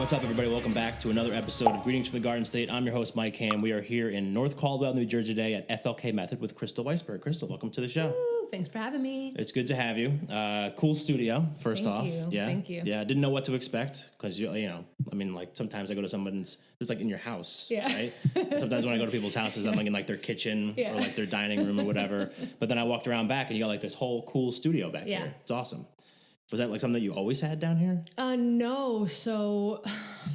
What's up, everybody? Welcome back to another episode of Greetings from the Garden State. I'm your host, Mike Ham. We are here in North Caldwell, New Jersey today at FLK Method with Crystal Weisberg. Crystal, welcome to the show. Ooh, thanks for having me. It's good to have you. Cool studio, first off. Thank you. Yeah. Thank you. Yeah, I didn't know what to expect because, you know, I mean, like sometimes I go to someone's, it's like in your house, right? Sometimes when I go to people's houses, I'm like in like their kitchen or like their dining room or whatever. But then I walked around back and you got like this whole cool studio back here. It's awesome. Was that like something that you always had down here? No. So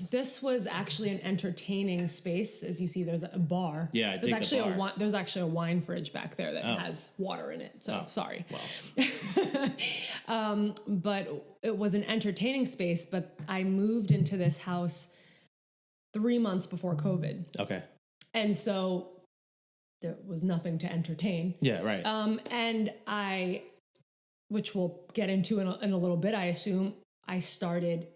this was actually an entertaining space. As you see, there's a bar. Yeah, there's actually there's actually a wine fridge back there that has water in it. So sorry. Wow. But it was an entertaining space. But I moved into this house 3 months before COVID. Okay. And so there was nothing to entertain. Yeah, right. And which we'll get into in a little bit, I assume, I started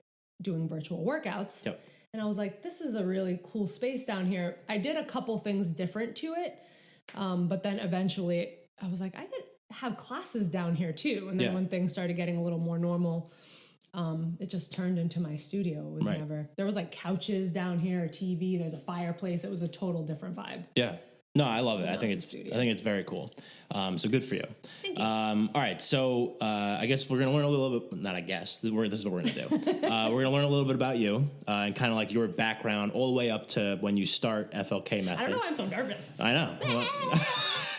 doing virtual workouts. Yep. And I was like, this is a really cool space down here. I did a couple things different to it. But then eventually I was like, I could have classes down here too. And then when things started getting a little more normal, it just turned into my studio. It was there was like couches down here, a TV, there's a fireplace. It was a total different vibe. Yeah. No, I love it. I think it's very cool. So good for you. Thank you. All right. So I guess we're going to learn a little bit, not I guess, this is what we're going to do. We're going to learn a little bit about you and kind of like your background all the way up to when you start FLK Method. I don't know why I'm so nervous. I know.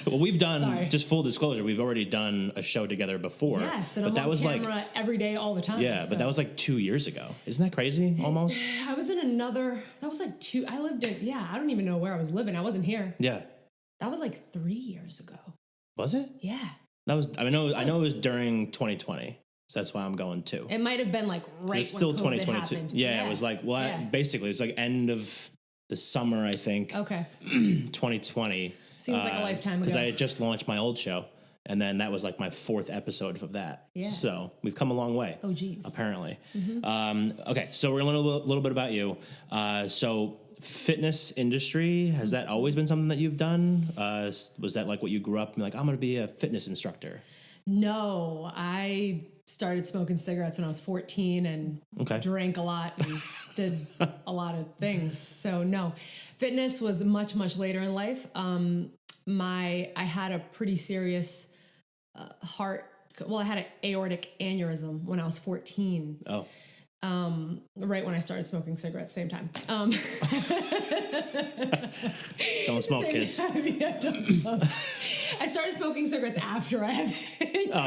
Well, we've done, just full disclosure, we've already done a show together before. Yes, and but I'm that on was camera like every day, all the time. Yeah, so. But that was like 2 years ago. Isn't that crazy, almost? I was in that was like I lived in, I don't even know where I was living. I wasn't here. Yeah. That was like 3 years ago. Was it? Yeah. That was, I know it was during 2020. So that's why I'm going too. It might have been like it's still when COVID 2022. happened. Yeah, it was like, basically, it was like end of the summer, I think. Okay. 2020. Seems like a lifetime ago. Because I had just launched my old show, and then that was like my 4th episode of that. Yeah. So we've come a long way. Oh, geez. Apparently. Mm-hmm. Okay, so we're going to learn a little bit about you. So fitness industry, has that always been something that you've done? Was that like what you grew up and like, I'm going to be a fitness instructor? No, I started smoking cigarettes when I was 14 and drank a lot and did a lot of things. So no, fitness was much, much later in life. I had a pretty serious I had an aortic aneurysm when I was 14. Oh. Right when I started smoking cigarettes, same time. Don't smoke, kids. Don't smoke. I started smoking cigarettes after I had.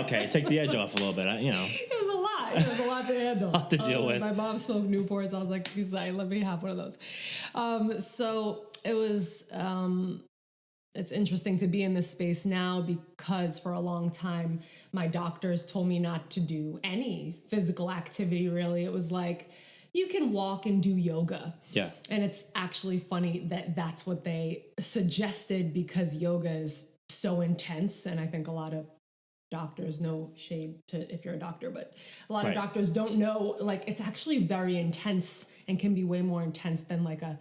Okay, take the edge off a little bit. It was a lot. It was a lot to handle. A lot to deal with. My mom smoked Newports. I was like, let me have one of those. So it was. It's interesting to be in this space now because for a long time, my doctors told me not to do any physical activity, really. It was like, you can walk and do yoga. Yeah. And it's actually funny that that's what they suggested because yoga is so intense. And I think a lot of doctors, no shade to if you're a doctor, but a lot of doctors don't know, like it's actually very intense and can be way more intense than like a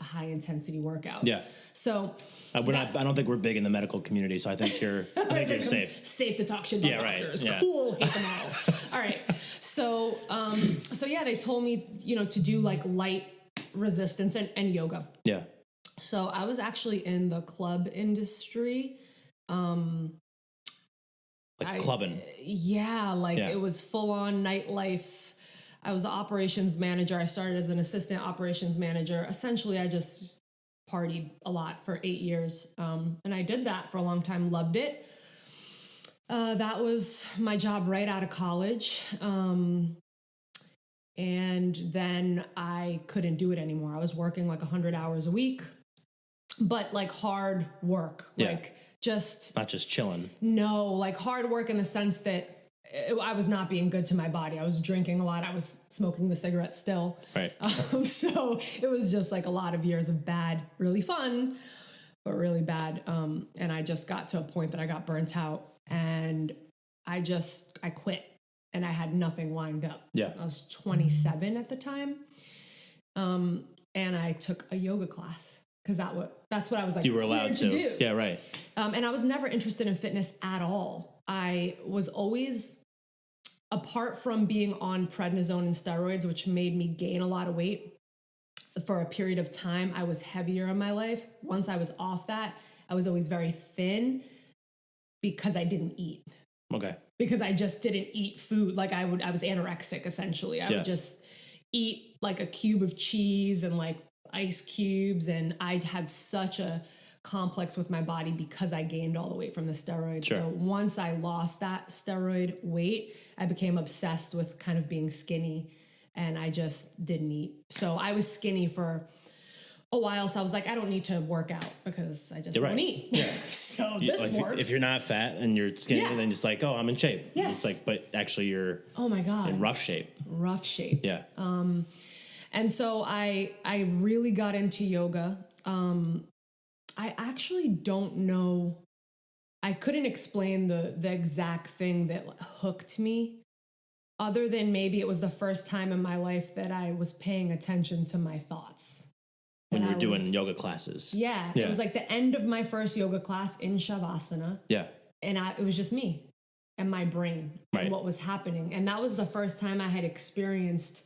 high intensity workout. Yeah. So I don't think we're big in the medical community, so I think you're safe. Safe to talk shit about doctors. Yeah. Cool. Hate them all. All right. So they told me, to do like light resistance and yoga. Yeah. So I was actually in the club industry. Clubbing. It was full on nightlife. I was the operations manager. I started as an assistant operations manager. Essentially, I just partied a lot for 8 years. And I did that for a long time, loved it. That was my job right out of college. And then I couldn't do it anymore. I was working like 100 hours a week, but like hard work, like just not just chilling. No, like hard work in the sense that I was not being good to my body. I was drinking a lot. I was smoking the cigarettes still. Right. So it was just like a lot of years of bad, really fun, but really bad. And I just got to a point that I got burnt out and I quit and I had nothing lined up. Yeah. I was 27 at the time. And I took a yoga class because that's what I was like, you were allowed to do. Yeah. Right. And I was never interested in fitness at all. I was always apart from being on prednisone and steroids, which made me gain a lot of weight for a period of time, I was heavier in my life. Once I was off that, I was always very thin because I didn't eat. Okay. Because I just didn't eat food. Like I was anorexic essentially. I would just eat like a cube of cheese and like ice cubes. And I had such a complex with my body because I gained all the weight from the steroids. Sure. So once I lost that steroid weight, I became obsessed with kind of being skinny, and I just didn't eat. So I was skinny for a while. So I was like, I don't need to work out because I just won't eat. Yeah. So this works. If you're not fat and you're skinny, then it's like, oh, I'm in shape. Yes. It's like, but actually you're in rough shape. Rough shape. Yeah. And so I really got into yoga. I actually don't know. I couldn't explain the exact thing that hooked me, other than maybe it was the first time in my life that I was paying attention to my thoughts. When you were doing yoga classes. Yeah. It was like the end of my first yoga class in Shavasana. Yeah. And it was just me and my brain and what was happening. And that was the first time I had experienced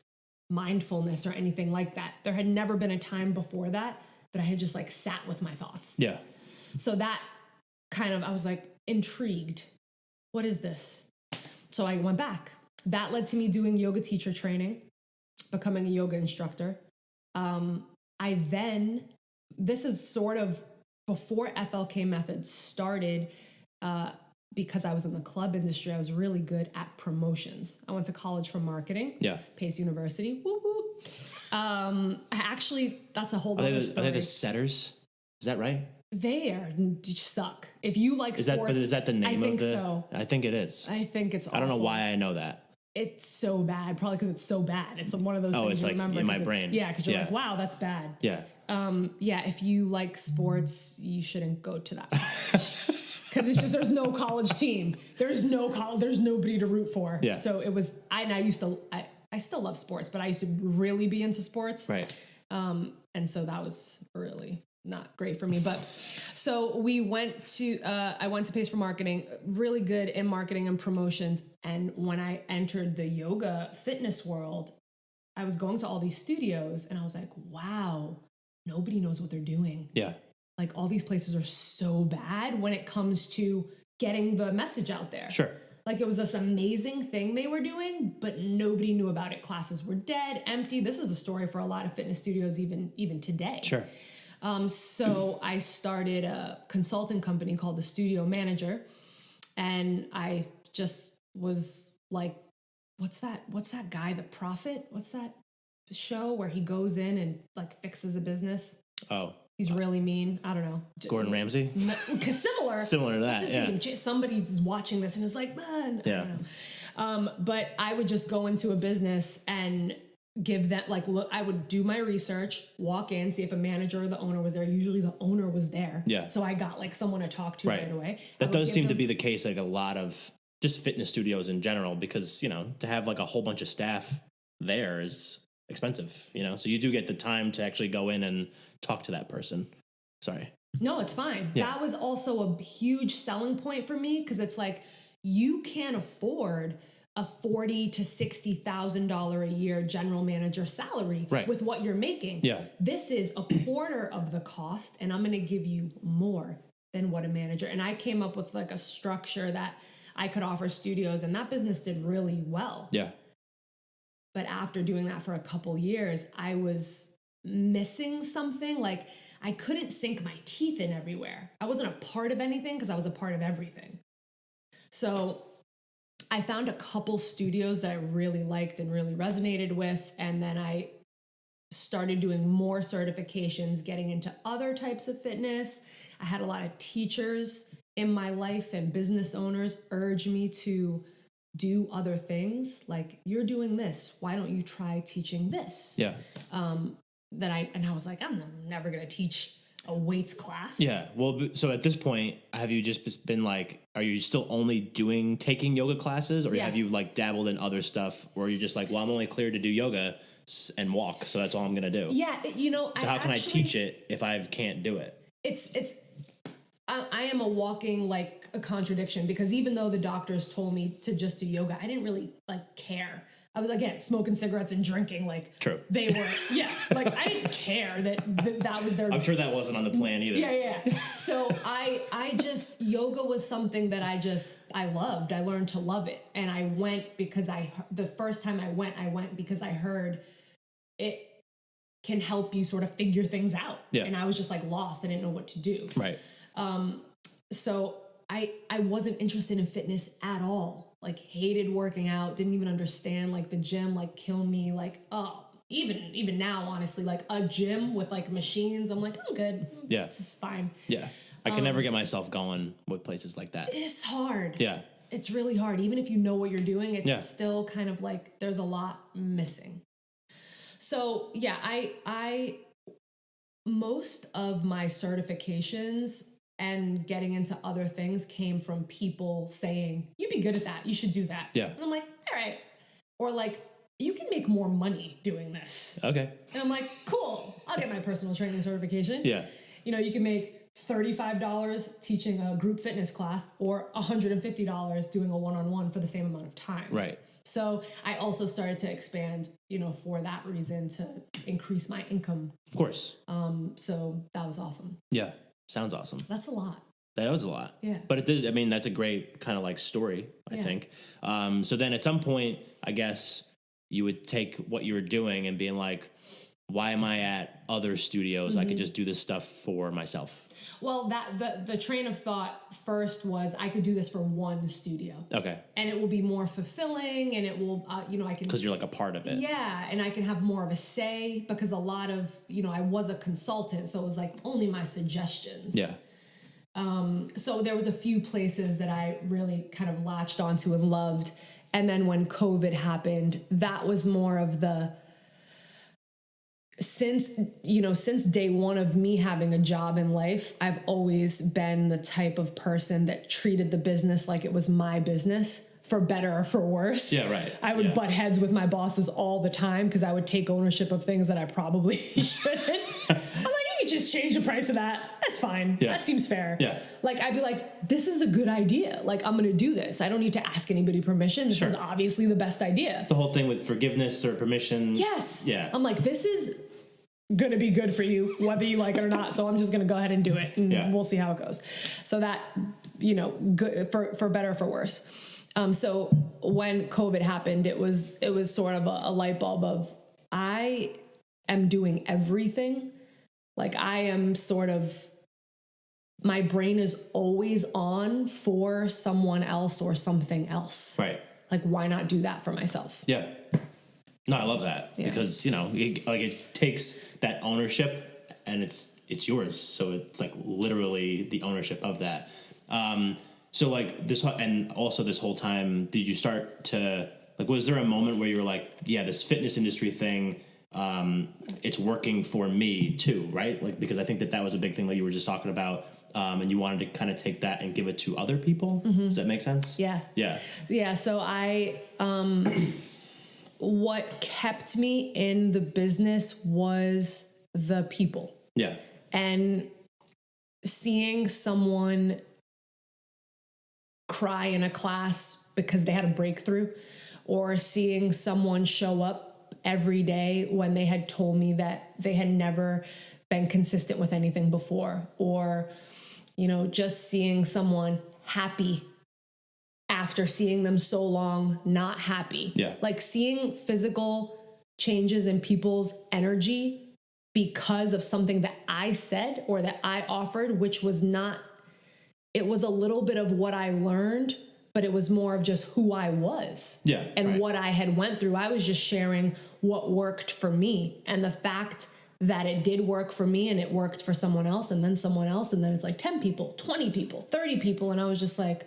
mindfulness or anything like that. There had never been a time before that I had just like sat with my thoughts. Yeah. So that kind of, I was like intrigued. What is this? So I went back. That led to me doing yoga teacher training, becoming a yoga instructor. This is sort of before FLK Method started, because I was in the club industry, I was really good at promotions. I went to college for marketing. Yeah. Pace University. Whoop, whoop. That's a whole other story. Are they the setters? Is that right? They suck. If you like sports. Is that the name of the? So. I think it is. I think it's awful. I don't know why I know that. It's so bad. Probably because it's so bad. It's one of those things it's you like remember. in my brain. Yeah, because you're like, wow, that's bad. Yeah. If you like sports, you shouldn't go to that college. Because it's just, there's no college team. There's no college. There's nobody to root for. Yeah. So it was, I still love sports, but I used to really be into sports. Right. And so that was really not great for me. But so I went to Pace for Marketing, really good in marketing and promotions. And when I entered the yoga fitness world, I was going to all these studios and I was like, wow, nobody knows what they're doing. Yeah. Like all these places are so bad when it comes to getting the message out there. Sure. Like it was this amazing thing they were doing, but nobody knew about it. Classes were dead, empty. This is a story for a lot of fitness studios even today. Sure. So I started a consulting company called The Studio Manager. And I just was like, what's that guy, The Prophet? What's that show where he goes in and like fixes a business? Oh. He's really mean. I don't know. Gordon Ramsay? Similar to that, name. Somebody's watching this and is like, man. Yeah. I don't know. But I would just go into a business and give that, like, look, I would do my research, walk in, see if a manager or the owner was there. Usually the owner was there. Yeah. So I got like someone to talk to right away. That does seem to be the case, like a lot of just fitness studios in general, because, to have like a whole bunch of staff there is expensive, so you do get the time to actually go in and talk to that person. Sorry. No, it's fine. Yeah. That was also a huge selling point for me, because it's like, you can't afford a $40,000 to $60,000 a year general manager salary with what you're making. Yeah. This is a quarter of the cost, and I'm going to give you more than what a manager. And I came up with like a structure that I could offer studios, and that business did really well. Yeah. But after doing that for a couple years, I was missing something. Like I couldn't sink my teeth in everywhere. I wasn't a part of anything because I was a part of everything. So I found a couple studios that I really liked and really resonated with. And then I started doing more certifications, getting into other types of fitness. I had a lot of teachers in my life and business owners urge me to do other things. Like, you're doing this, why don't you try teaching this? Yeah. I was like, I'm never going to teach a weights class. Yeah. Well, so at this point, have you just been like, are you still only taking yoga classes, or have you like dabbled in other stuff where you're just like, well, I'm only cleared to do yoga and walk, so that's all I'm going to do? Yeah. So how can I teach it if I can't do it? It's I am a walking like a contradiction, because even though the doctors told me to just do yoga, I didn't really like care. I was, again, smoking cigarettes and drinking. Like, true. They were, like I didn't care that was their. I'm sure that wasn't on the plan either. Yeah. So I just, yoga was something that I loved. I learned to love it. And I went because the first time I went because I heard it can help you sort of figure things out. Yeah. And I was just like lost. I didn't know what to do. Right. So I wasn't interested in fitness at all. Like, hated working out, didn't even understand like the gym, like killed me. Like, even now, honestly, like a gym with like machines, I'm like, I'm good. Yeah. This is fine. Yeah. I can never get myself going with places like that. It's hard. Yeah. It's really hard. Even if you know what you're doing, it's still kind of like there's a lot missing. So yeah, I most of my certifications and getting into other things came from people saying, you'd be good at that. You should do that. Yeah. And I'm like, all right. Or like, you can make more money doing this. Okay. And I'm like, cool. I'll get my personal training certification. Yeah. You can make $35 teaching a group fitness class or $150 doing a one-on-one for the same amount of time. Right. So I also started to expand, for that reason, to increase my income. Of course. So that was awesome. Yeah. Sounds awesome. That's a lot. That was a lot. Yeah. But it is, I mean, that's a great kind of like story, I think. So then at some point, I guess you would take what you were doing and being like, why am I at other studios? Mm-hmm. I could just do this stuff for myself. Well, the train of thought first was I could do this for one studio. Okay. And it will be more fulfilling, and it will, I can... Because you're like a part of it. Yeah, and I can have more of a say, because a lot of, I was a consultant, so it was like only my suggestions. Yeah. So there was a few places that I really kind of latched onto and loved. And then when COVID happened, that was more of the... Since day one of me having a job in life, I've always been the type of person that treated the business like it was my business, for better or for worse. Yeah, right. I would butt heads with my bosses all the time because I would take ownership of things that I probably shouldn't. I'm like, you can just change the price of that. That's fine. Yeah. That seems fair. Yeah. Like, I'd be like, this is a good idea. Like, I'm going to do this. I don't need to ask anybody permission. This is obviously the best idea. It's the whole thing with forgiveness or permission. Yes. Yeah. I'm like, this is going to be good for you, whether you like it or not. So I'm just going to go ahead and do it, and we'll see how it goes. So that, good for better or for worse. So when COVID happened, it was sort of a light bulb of, I am doing everything. Like, I am sort of, my brain is always on for someone else or something else. Right. Like, why not do that for myself? Yeah. No, I love that because, it takes that ownership and it's yours. So it's like literally the ownership of that. So like this, and also this whole time, did you start to, like, was there a moment where you were like, yeah, this fitness industry thing, it's working for me too, right? Like, because I think that was a big thing that you were just talking about. And you wanted to kind of take that and give it to other people. Mm-hmm. Does that make sense? Yeah. Yeah. Yeah. So what kept me in the business was the people. Yeah. And seeing someone cry in a class because they had a breakthrough, or seeing someone show up every day when they had told me that they had never been consistent with anything before, or, just seeing someone happy after seeing them so long not happy. Yeah. Like, seeing physical changes in people's energy because of something that I said or that I offered, which was not, it was a little bit of what I learned, but it was more of just who I was. Yeah. And what I had went through. I was just sharing what worked for me, and the fact that it did work for me and it worked for someone else, and then someone else, and then it's like 10 people, 20 people, 30 people. And I was just like,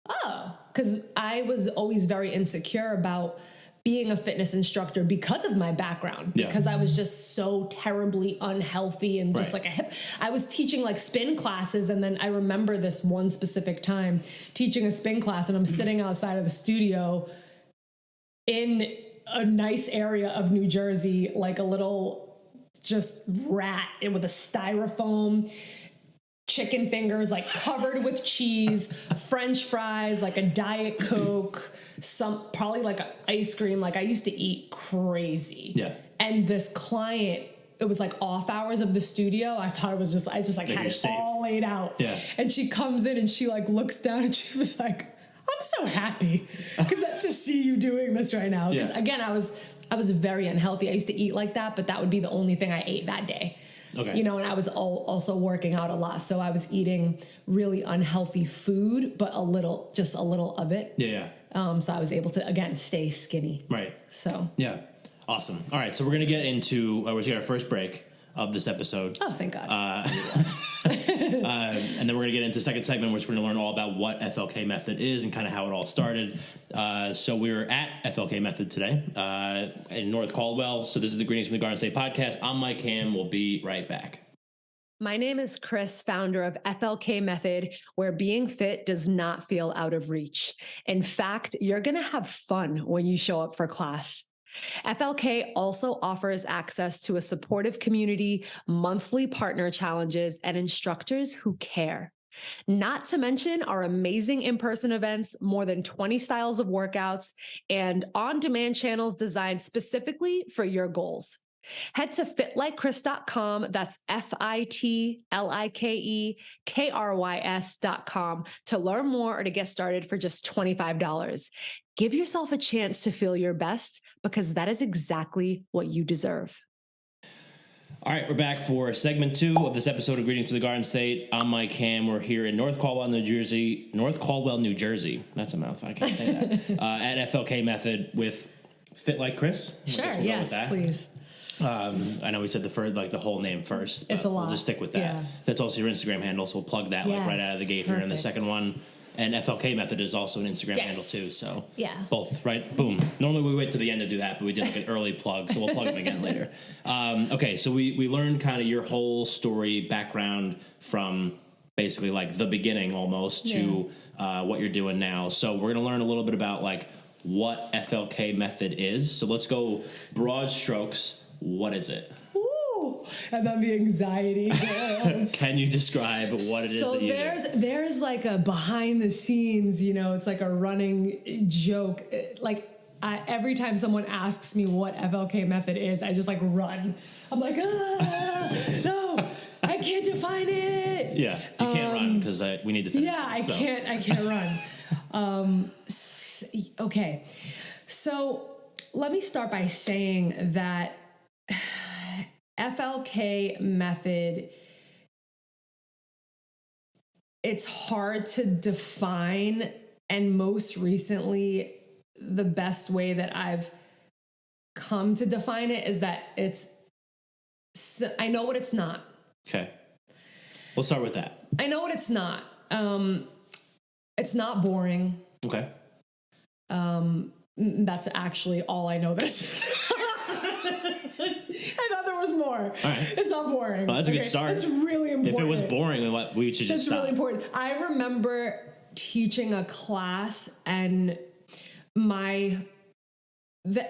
oh, because I was always very insecure about being a fitness instructor because of my background, because I was just so terribly unhealthy and just like I was teaching like spin classes. And then I remember this one specific time teaching a spin class, and I'm sitting outside of the studio in a nice area of New Jersey, like a little just rat with a styrofoam. chicken fingers, like covered with cheese, French fries, like a Diet Coke, probably like ice cream. Like I used to eat crazy. Yeah. And this client, it was like off hours of the studio. I thought it was I just like had it safe. all laid out. Yeah. And she comes in and she like looks down and she was like, I'm so happy to see you doing this right now. Because again, I was very unhealthy. I used to eat like that, but that would be the only thing I ate that day. Okay. You know, and I was also working out a lot. So I was eating really unhealthy food, but just a little of it. Yeah. So I was able to, again, stay skinny. Right. So. Yeah. Awesome. All right. So we're going to get into, we're going to get our first break of this episode. Oh, thank God. And then we're going to get into the second segment, which we're going to learn all about what FLK Method is and kind of how it all started. So we're at FLK Method today in North Caldwell. So this is the Greetings from the Garden State podcast. I'm Mike Ham. We'll be right back. My name is Krys, founder of FLK Method, where being fit does not feel out of reach. In fact, you're going to have fun when you show up for class. FLK also offers access to a supportive community, monthly partner challenges, and instructors who care. Not to mention our amazing in-person events, more than 20 styles of workouts, and on-demand channels designed specifically for your goals. Head to fitlikekRys.com, that's FITLIKEKRYS.com to learn more or to get started for just $25. Give yourself a chance to feel your best because that is exactly what you deserve. All right, we're back for segment 2 of this episode of Greetings from the Garden State. I'm Mike Ham. We're here in North Caldwell, New Jersey. That's a mouthful. I can't say that. At FLK Method with Fit Like Krys. Sure, yes, please. I know we said the whole name first. But it's a lot. We'll just stick with that. Yeah. That's also your Instagram handle, so we'll plug that right out of the gate here. And the second one, and FLK Method is also an Instagram handle too. So both, right? Boom. Normally we wait to the end to do that, but we did like an early plug, so we'll plug them again later. Okay, so we learned kind of your whole story background from basically like the beginning almost to what you're doing now. So we're gonna learn a little bit about like what FLK Method is. So let's go broad strokes. What is it? Ooh, and then the anxiety. Can you describe what it is that you do? So there's like a behind the scenes, it's like a running joke. Like every time someone asks me what FLK Method is, I just like run. I'm like, no, I can't define it. Yeah, you can't run because we need to finish. Yeah, I can't run. Okay, so let me start by saying that FLK Method, it's hard to define, and most recently, the best way that I've come to define it is that I know what it's not. Okay. We'll start with that. I know what it's not. It's not boring. Okay. That's actually all I know this. I thought there was more. All right. It's not boring. Well, that's a good start. It's really important. If it was boring, we should just stop. That's really important. I remember teaching a class, and the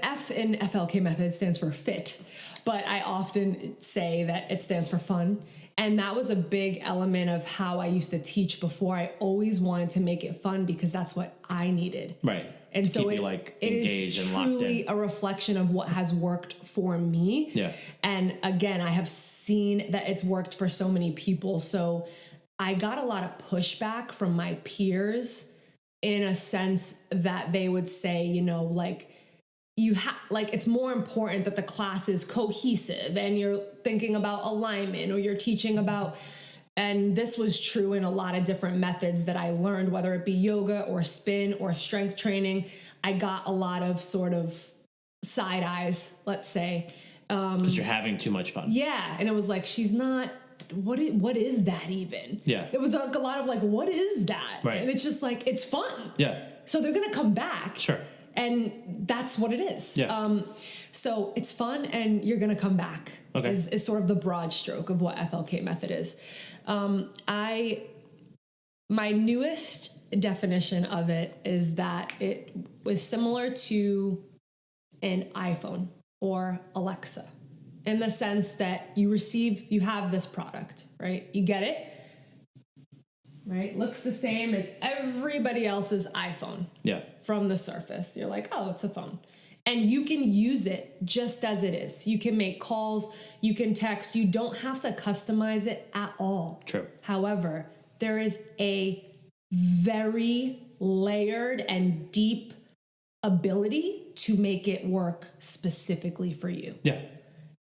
F in FLK Method stands for FIT, but I often say that it stands for fun. And that was a big element of how I used to teach before. I always wanted to make it fun because that's what I needed. Right. And so it engaged and locked in. It is truly a reflection of what has worked for me. Yeah. And again, I have seen that it's worked for so many people. So I got a lot of pushback from my peers in a sense that they would say, it's more important that the class is cohesive and you're thinking about alignment or you're teaching about, and this was true in a lot of different methods that I learned, whether it be yoga or spin or strength training. I got a lot of sort of side eyes, let's say. Because you're having too much fun. Yeah. And it was like, she's not, what is that even? Yeah. It was like a lot of like, what is that? Right. And it's just like, it's fun. Yeah. So they're going to come back. Sure. And that's what it is. Yeah. So it's fun and you're going to come back. Okay. Is sort of the broad stroke of what FLK Method is. My newest definition of it is that it was similar to an iPhone or Alexa in the sense that you have this product, right? You get it. right? Looks the same as everybody else's iPhone. Yeah. From the surface. You're like, oh, it's a phone. And you can use it just as it is. You can make calls, you can text, you don't have to customize it at all. True. However, there is a very layered and deep ability to make it work specifically for you. Yeah.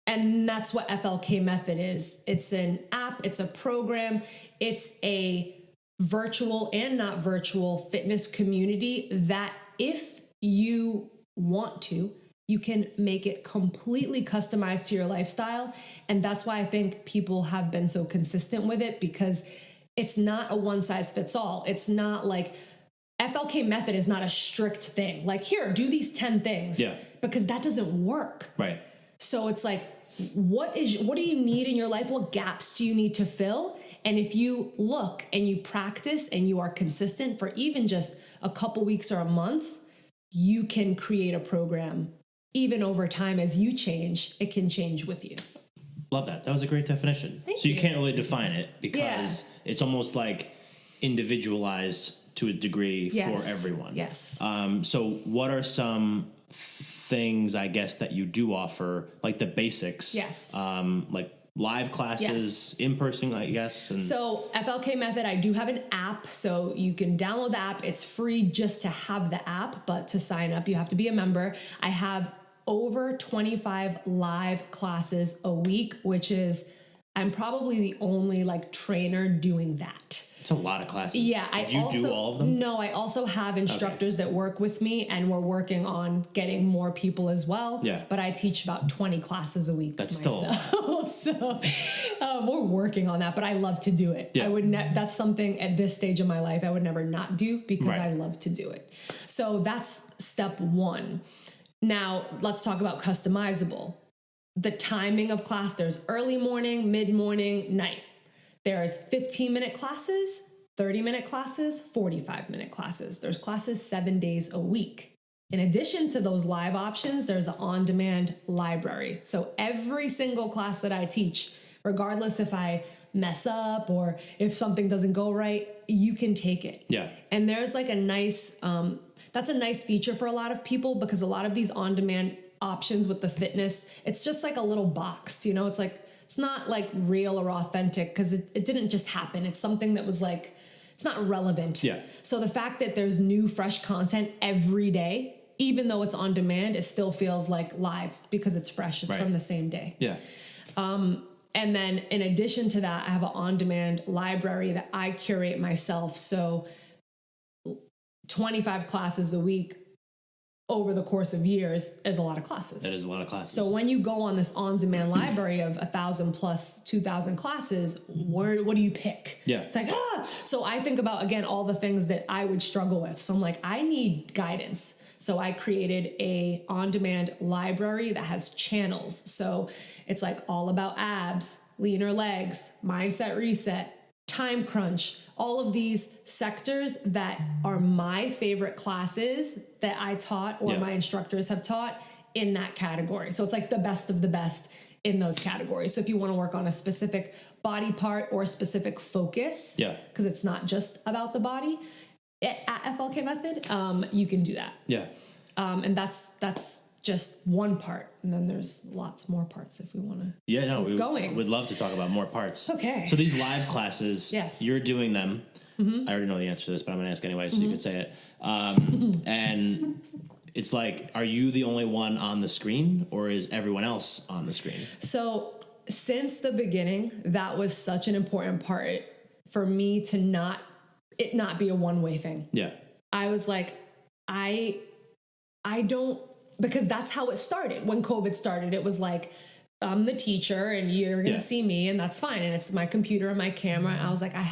And that's what FLK Method is. It's an app, it's a program, it's a virtual and not virtual fitness community that if you want to, you can make it completely customized to your lifestyle. And that's why I think people have been so consistent with it, because it's not a one size fits all. It's not like FLK Method is not a strict thing. Like, here, do these 10 things. Yeah. Because that doesn't work. Right. So it's like, what do you need in your life? What gaps do you need to fill? And if you look and you practice and you are consistent for even just a couple weeks or a month, you can create a program. Even over time, as you change, it can change with you. Love that. That was a great definition. Thank you you. Can't really define it because it's almost like individualized to a degree for everyone. Yes. So what are some things, I guess, that you do offer, like the basics? Yes. Like live classes, in person, I guess. And so FLK Method, I do have an app, so you can download the app. It's free just to have the app, but to sign up, you have to be a member. I have over 25 live classes a week, which is, I'm probably the only like trainer doing that. It's a lot of classes. Yeah. Do you do all of them? No, I also have instructors that work with me, and we're working on getting more people as well. Yeah. But I teach about 20 classes a week. That's myself. So we're working on that, but I love to do it. Yeah. That's something at this stage of my life I would never not do, because I love to do it. So that's step one. Now let's talk about customizable. The timing of class, there's early morning, mid-morning, night. There's 15-minute classes, 30-minute classes, 45-minute classes. There's classes 7 days a week. In addition to those live options, there's an on-demand library. So every single class that I teach, regardless if I mess up or if something doesn't go right, you can take it. Yeah. And there's like a nice, that's a nice feature for a lot of people, because a lot of these on-demand options with the fitness, it's just like a little box, it's like, it's not like real or authentic, because it didn't just happen. It's something that was like, it's not relevant. Yeah. So the fact that there's new, fresh content every day, even though it's on demand, it still feels like live because it's fresh. It's from the same day. Yeah. And then in addition to that, I have an on-demand library that I curate myself. So 25 classes a week over the course of years is a lot of classes. That is a lot of classes. So when you go on this on-demand library of 1,000 plus 2,000 classes, what do you pick? Yeah. It's like, So I think about, again, all the things that I would struggle with. So I'm like, I need guidance. So I created a on-demand library that has channels. So it's like all about abs, leaner legs, mindset reset, time crunch, all of these sectors that are my favorite classes that I taught or my instructors have taught in that category. So it's like the best of the best in those categories. So if you want to work on a specific body part or a specific focus, because it's not just about the body at FLK Method, you can do that. Yeah. And that's just one part. And then there's lots more parts if we want to we going. Would love to talk about more parts. Okay. So these live classes, you're doing them. I already know the answer to this, but I'm going to ask anyway, so you can say it. And it's like, are you the only one on the screen, or is everyone else on the screen? So since the beginning, that was such an important part for me to not be a one-way thing. Yeah. I was like, I don't, because that's how it started. When COVID started, it was like, I'm the teacher and you're going to see me, and that's fine. And it's my computer and my camera. And I was like, I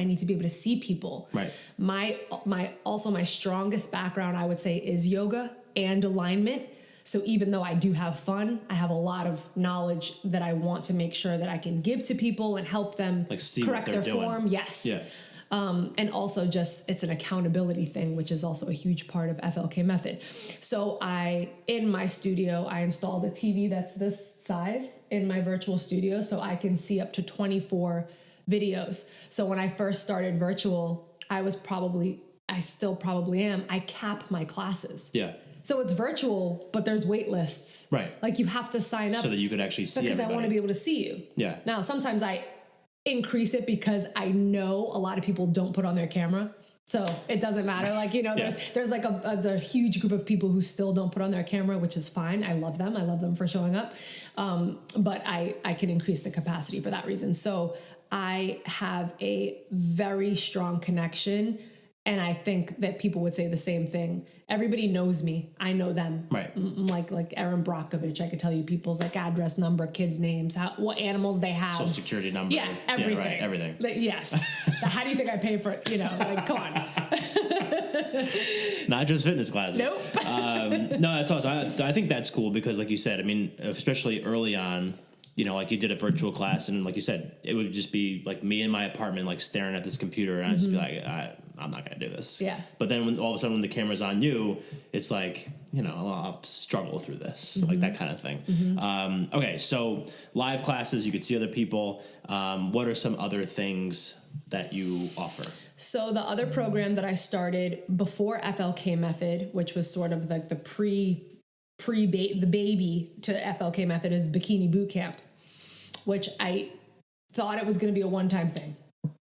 need to be able to see people. Right. My strongest background, I would say, is yoga and alignment. So even though I do have fun, I have a lot of knowledge that I want to make sure that I can give to people and help them correct their form. Yes. Yeah. And also just, it's an accountability thing, which is also a huge part of FLK Method. So in my studio, I installed a TV that's this size in my virtual studio, so I can see up to 24 videos. So when I first started virtual, I still probably am. I cap my classes. Yeah. So it's virtual, but there's wait lists. Right. Like you have to sign up. So that you could actually see everybody. Because I want to be able to see you. Yeah. Now, sometimes I increase it because I know a lot of people don't put on their camera. So it doesn't matter. Like, you know, there's like a huge group of people who still don't put on their camera, which is fine. I love them. I love them for showing up. But I can increase the capacity for that reason. So I have a very strong connection. And I think that people would say the same thing. Everybody knows me. I know them. Right. Like Erin Brockovich. I could tell you people's like address, number, kids' names, what animals they have. Social security number. Yeah, everything. Yeah, right, everything. Like, yes. How do you think I pay for it? You know, like, come on. Not just fitness classes. Nope. No, that's awesome. I think that's cool because, like you said, I mean, especially early on, you know, like you did a virtual class, and like you said, it would just be like me in my apartment, like staring at this computer, and I'd just be like, I'm not going to do this. Yeah. But then when all of a sudden when the camera's on you, it's like, you know, I'll struggle through this, like that kind of thing. Okay, so live classes, you could see other people. What are some other things that you offer? So the other program that I started before FLK Method, which was sort of like the the baby to FLK Method, is Bikini Boot Camp, which I thought it was going to be a one-time thing.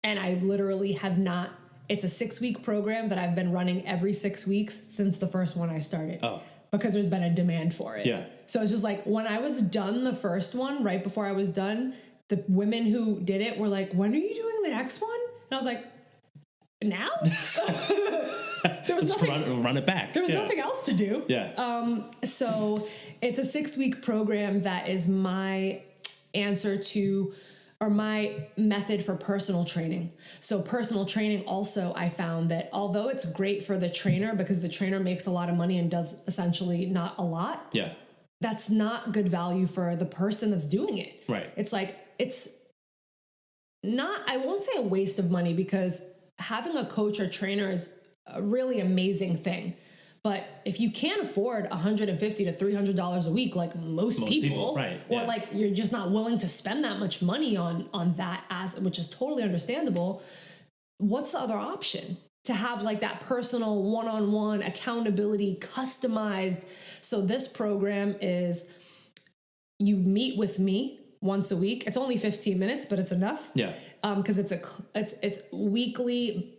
And I literally have not. It's a 6-week program that I've been running every 6 weeks since the first one I started. Oh. Because there's been a demand for it. Yeah. So it's just like when I was done the first one, right before I was done, the women who did it were like, when are you doing the next one? And I was like, now? There was run it back. There was nothing else to do. Yeah. So it's a 6-week program that is my answer to, or my method for personal training. So personal training also, I found that although it's great for the trainer because the trainer makes a lot of money and does essentially not a lot. Yeah. That's not good value for the person that's doing it. Right. It's like, it's not, I won't say a waste of money because having a coach or trainer is a really amazing thing. But if you can't afford $150 to $300 a week, like most people, right, or like you're just not willing to spend that much money on that asset, which is totally understandable. What's the other option? To have like that personal one-on-one accountability, customized. So this program is, you meet with me once a week. It's only 15 minutes, but it's enough. Yeah. Because it's weekly.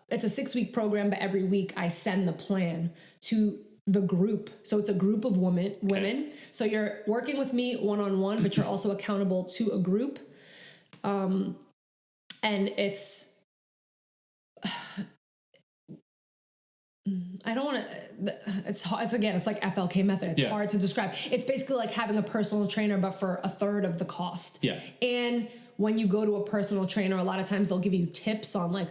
It's a 6-week program, but every week I send the plan to the group. So it's a group of women. So you're working with me one-on-one, but you're also accountable to a group. And it's, I don't want to, it's like FLK Method. It's hard to describe. It's basically like having a personal trainer, but for a third of the cost. Yeah. And when you go to a personal trainer, a lot of times they'll give you tips on like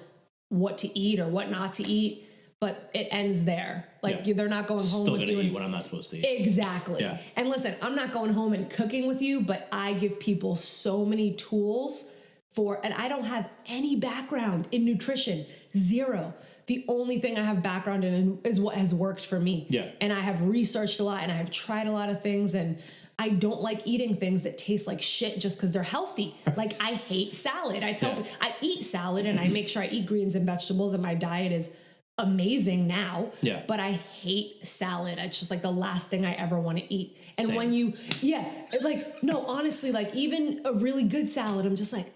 what to eat or what not to eat, but it ends there. Like they're not going home with you. Still gonna eat what I'm not supposed to eat. Exactly. Yeah. And listen, I'm not going home and cooking with you, but I give people so many tools and I don't have any background in nutrition, zero. The only thing I have background in is what has worked for me. Yeah. And I have researched a lot and I have tried a lot of things, and I don't like eating things that taste like shit just because they're healthy. Like I hate salad. I tell people I eat salad and I make sure I eat greens and vegetables, and my diet is amazing now. Yeah. But I hate salad. It's just like the last thing I ever want to eat. And Same. When no, honestly, like even a really good salad, I'm just like,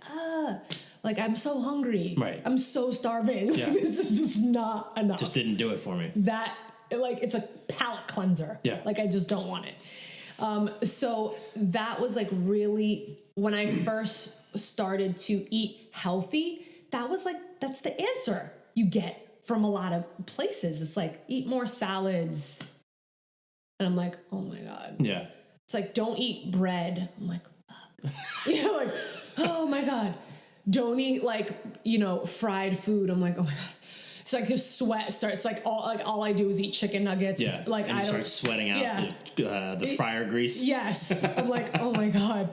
like I'm so hungry. Right. I'm so starving. Yeah. This is just not enough. Just didn't do it for me. That, like, it's a palate cleanser. Yeah. Like I just don't want it. So that was like really, when I first started to eat healthy, that's the answer you get from a lot of places. It's like, eat more salads. And I'm like, oh my God. Yeah. It's like, don't eat bread. I'm like, fuck. Like, oh my God. Don't eat fried food. I'm like, oh my God. It's like just sweat starts. Like all I do is eat chicken nuggets. Yeah. Like and I start sweating out the fryer grease. Yes. I'm like, oh my God.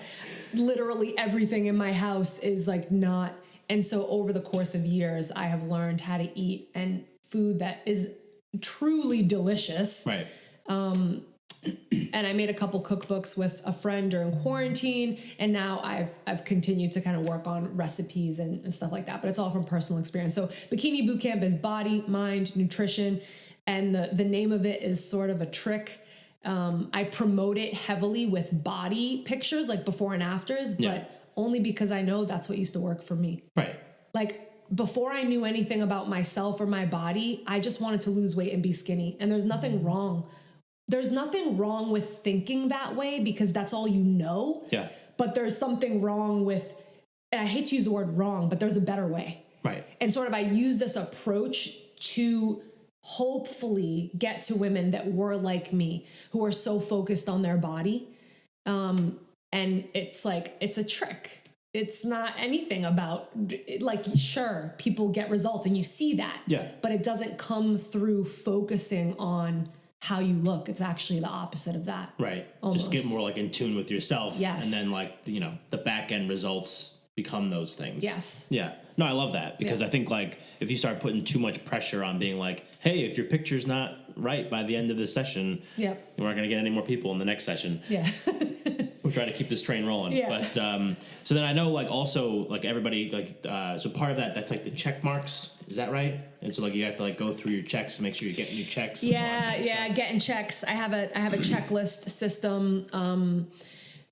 Literally everything in my house is like not. And so over the course of years, I have learned how to eat and food that is truly delicious. Right. And And I made a couple cookbooks with a friend during quarantine. And now I've continued to kind of work on recipes and stuff like that. But it's all from personal experience. So Bikini Bootcamp is body, mind, nutrition. And the name of it is sort of a trick. I promote it heavily with body pictures, like before and afters, but only because I know that's what used to work for me. Right. Like before I knew anything about myself or my body, I just wanted to lose weight and be skinny. And there's nothing wrong. There's nothing wrong with thinking that way because that's all you know. Yeah. But there's something wrong with, and I hate to use the word wrong, but there's a better way. Right. And sort of I use this approach to hopefully get to women that were like me, who are so focused on their body. And it's like, it's a trick. It's not anything about, like, sure, people get results and you see that. Yeah. But it doesn't come through focusing on how you look. It's actually the opposite of that. Right. Almost. Just get more like in tune with yourself. Yes. And then like, you know, the back end results become those things. Yes. Yeah. No, I love that because I think like if you start putting too much pressure on being like, hey, if your picture's not right by the end of the session, you aren't going to get any more people in the next session. Yeah. We're trying to keep this train rolling. Yeah. But so then I know like also like everybody like so part of that's like the check marks. Is that right? And so like you have to like go through your checks to make sure you're getting your checks. Yeah, getting checks. I have a checklist system.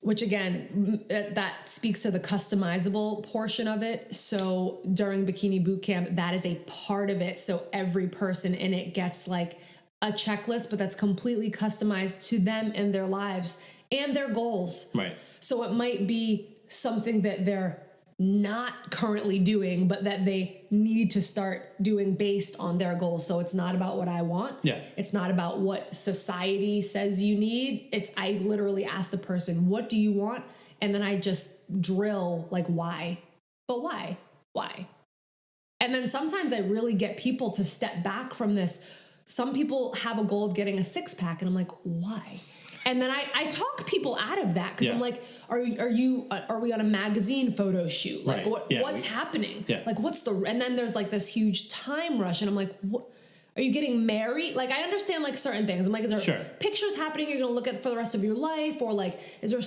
Which again, that speaks to the customizable portion of it. So during Bikini Bootcamp, that is a part of it. So every person in it gets like a checklist, but that's completely customized to them and their lives and their goals. Right. So it might be something that they're not currently doing, but that they need to start doing based on their goals. So it's not about what I want. Yeah. It's not about what society says you need. I literally ask the person, what do you want? And then I just drill like, why? But why? Why? And then sometimes I really get people to step back from this. Some people have a goal of getting a 6-pack and I'm like, why? And then I talk people out of that because I'm like, are we on a magazine photo shoot? Like what's happening? Yeah. Like and then there's like this huge time rush and I'm like, what? Are you getting married? Like I understand like certain things. I'm like, is there pictures happening you're going to look at for the rest of your life? Or like, is there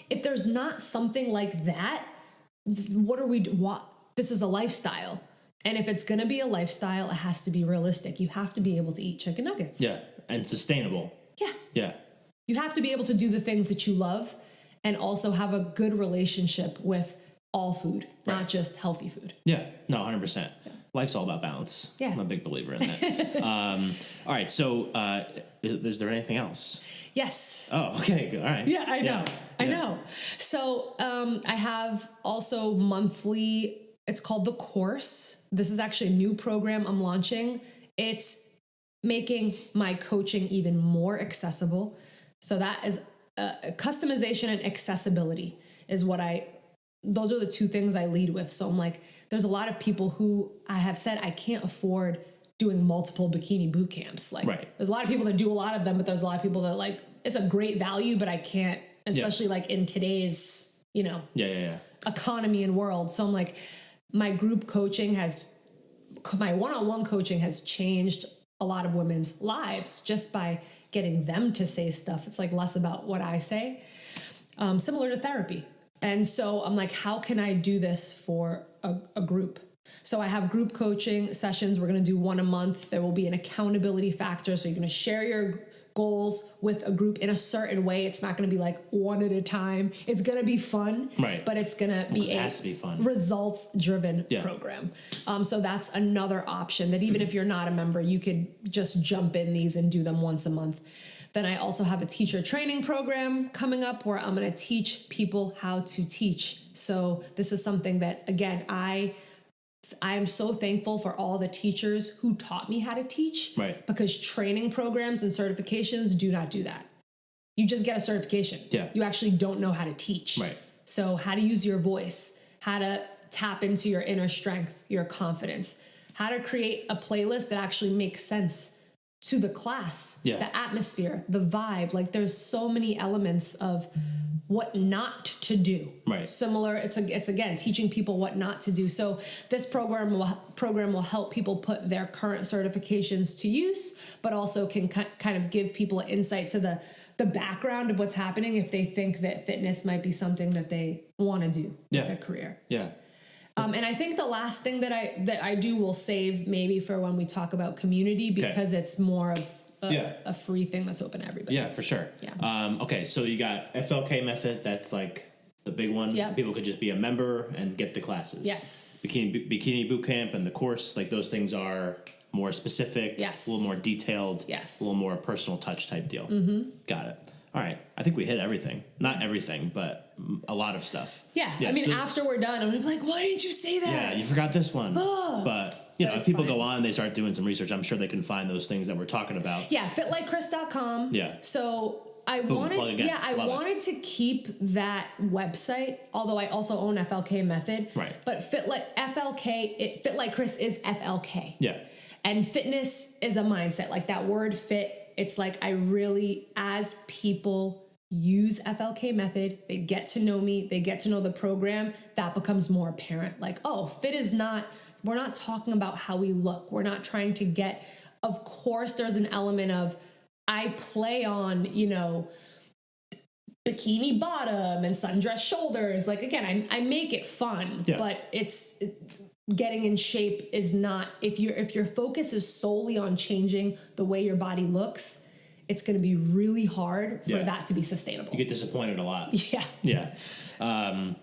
if there's not something like that, what? This is a lifestyle. And if it's going to be a lifestyle, it has to be realistic. You have to be able to eat chicken nuggets. Yeah. And sustainable. Yeah. Yeah. You have to be able to do the things that you love and also have a good relationship with all food, not just healthy food. Yeah, no, 100%. Yeah. Life's all about balance. Yeah. I'm a big believer in that. All right. So is there anything else? Yes. Oh, okay. Good. All right. Yeah, I know. Yeah. I know. So I have also monthly, it's called The Course. This is actually a new program I'm launching. It's making my coaching even more accessible. So that is customization and accessibility is those are the two things I lead with. So I'm like, there's a lot of people who I have said, I can't afford doing multiple bikini boot camps. Like there's a lot of people that do a lot of them, but there's a lot of people that like, it's a great value, but I can't, especially like in today's, economy and world. So I'm like, my group coaching my one-on-one coaching has changed a lot of women's lives just by getting them to say stuff. It's like less about what I say, similar to therapy. And so I'm like, how can I do this for a group? So I have group coaching sessions. We're going to do one a month. There will be an accountability factor. So you're going to share your goals with a group in a certain way. It's not going to be like one at a time. It's going to be fun, but it's going to be it has to be fun. Results-driven program. So that's another option that even if you're not a member, you could just jump in these and do them once a month. Then I also have a teacher training program coming up where I'm going to teach people how to teach. So this is something that, again, I am so thankful for all the teachers who taught me how to teach, because training programs and certifications do not do that. You just get a certification. Yeah. You actually don't know how to teach. Right. So how to use your voice, how to tap into your inner strength, your confidence, how to create a playlist that actually makes sense to the class, the atmosphere, the vibe. Like there's so many elements of what not to do. Right. Similar. It's again, teaching people what not to do. So this program will help people put their current certifications to use, but also can kind of give people an insight to the background of what's happening if they think that fitness might be something that they want to do with a career. Yeah. And I think the last thing that I do will save maybe for when we talk about community, because it's more of a free thing that's open to everybody. Yeah, for sure. Yeah. Okay, so you got FLK Method. That's like the big one. Yeah. People could just be a member and get the classes. Yes. Bikini boot camp and the course, like those things are more specific. Yes. A little more detailed. Yes. A little more personal touch type deal. Mm-hmm. Got it. All right. I think we hit everything. Not everything, but a lot of stuff. Yeah. I mean, so after we're done, I'm gonna be like, why didn't you say that? Yeah, you forgot this one. But, you know, if people go on and they start doing some research, I'm sure they can find those things that we're talking about. Yeah, fitlikekRys.com. Yeah. So I wanted to keep that website, although I also own FLK Method. Right. But Fit Like Krys is FLK. Yeah. And fitness is a mindset. Like that word fit, it's like as people use FLK Method, they get to know me, they get to know the program, that becomes more apparent. Like, oh, fit is not, we're not talking about how we look. We're not trying to get, of course, there's an element of, I play on, bikini bottom and sundress shoulders. Like, again, I make it fun, but getting in shape is not, if your focus is solely on changing the way your body looks, it's going to be really hard for that to be sustainable. You get disappointed a lot. Yeah. Yeah.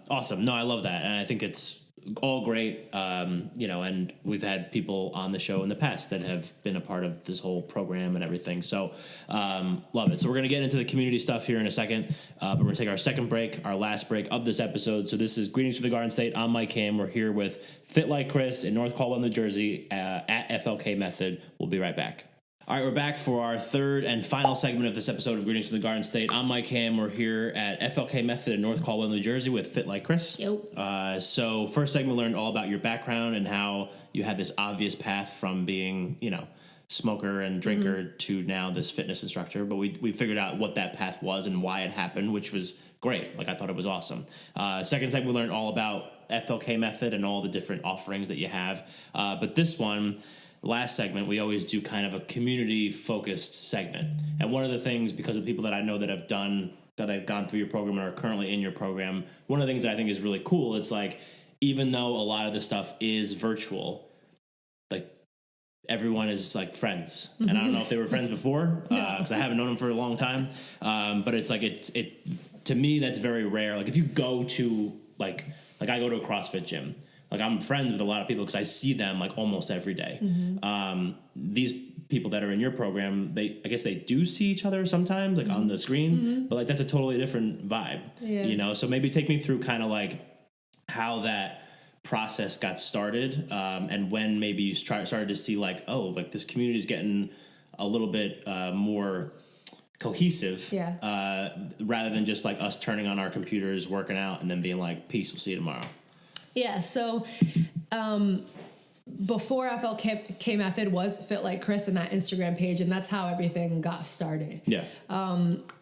Awesome. No, I love that. And I think it's all great. And we've had people on the show in the past that have been a part of this whole program and everything. So, love it. So we're going to get into the community stuff here in a second, but we're going to take our second break, our last break of this episode. So this is Greetings from the Garden State. I'm Mike Ham. We're here with Fit Like Krys in North Caldwell, New Jersey, at FLK Method. We'll be right back. All right, we're back for our third and final segment of this episode of Greetings from the Garden State. I'm Mike Ham. We're here at FLK Method in North Caldwell, New Jersey with Fit Like Krys. Yep. So first segment, we learned all about your background and how you had this obvious path from being, smoker and drinker to now this fitness instructor. But we figured out what that path was and why it happened, which was great. Like, I thought it was awesome. Second segment, we learned all about FLK Method and all the different offerings that you have. But this one... last segment, we always do kind of a community-focused segment. And one of the things, because of people that I know that have gone through your program and are currently in your program, one of the things that I think is really cool, it's like, even though a lot of this stuff is virtual, like, everyone is, like, friends. Mm-hmm. And I don't know if they were friends before, because I haven't known them for a long time. But it's like, to me, that's very rare. Like, if you go to, like I go to a CrossFit gym, like, I'm friends with a lot of people because I see them, like, almost every day. Mm-hmm. These people that are in your program, I guess they do see each other sometimes, like, on the screen, but, like, that's a totally different vibe, So maybe take me through kind of, like, how that process got started, and when maybe you started to see, like, oh, like, this community is getting a little bit more cohesive, rather than just, like, us turning on our computers, working out, and then being like, peace, we'll see you tomorrow. Yeah, so before FLK Method was Fit Like Krys and that Instagram page, and that's how everything got started. Yeah.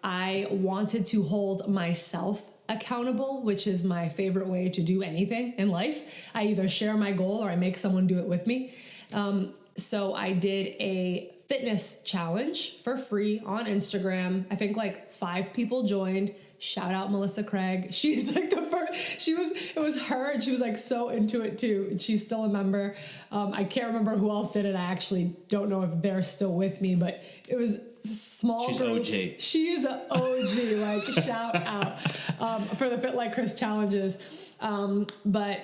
I wanted to hold myself accountable, which is my favorite way to do anything in life. I either share my goal or I make someone do it with me. So I did a fitness challenge for free on Instagram. I think like 5 people joined. Shout out Melissa Craig. She's like the first, it was her, and she was like so into it too. And she's still a member. I can't remember who else did it. I actually don't know if they're still with me, but it was small. She's group. OG. She is an OG, like shout out for the Fit Like Krys challenges. But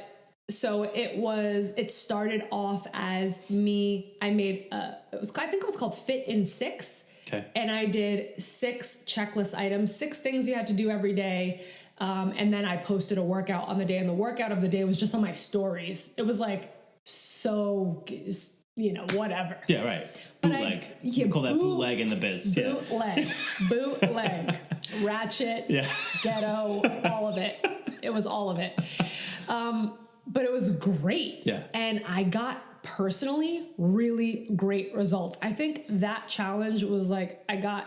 so it started off as me. I made I think it was called Fit in 6. Okay. And I did 6 checklist items, 6 things you had to do every day. And then I posted a workout on the day, and the workout of the day was just on my stories. It was like, so, whatever. Yeah, right. Bootleg. We call that bootleg in the biz. Bootleg. Ratchet. Yeah. Ghetto. All of it. It was all of it. But it was great. Yeah. And I got personally really great results. I think that challenge was like, I got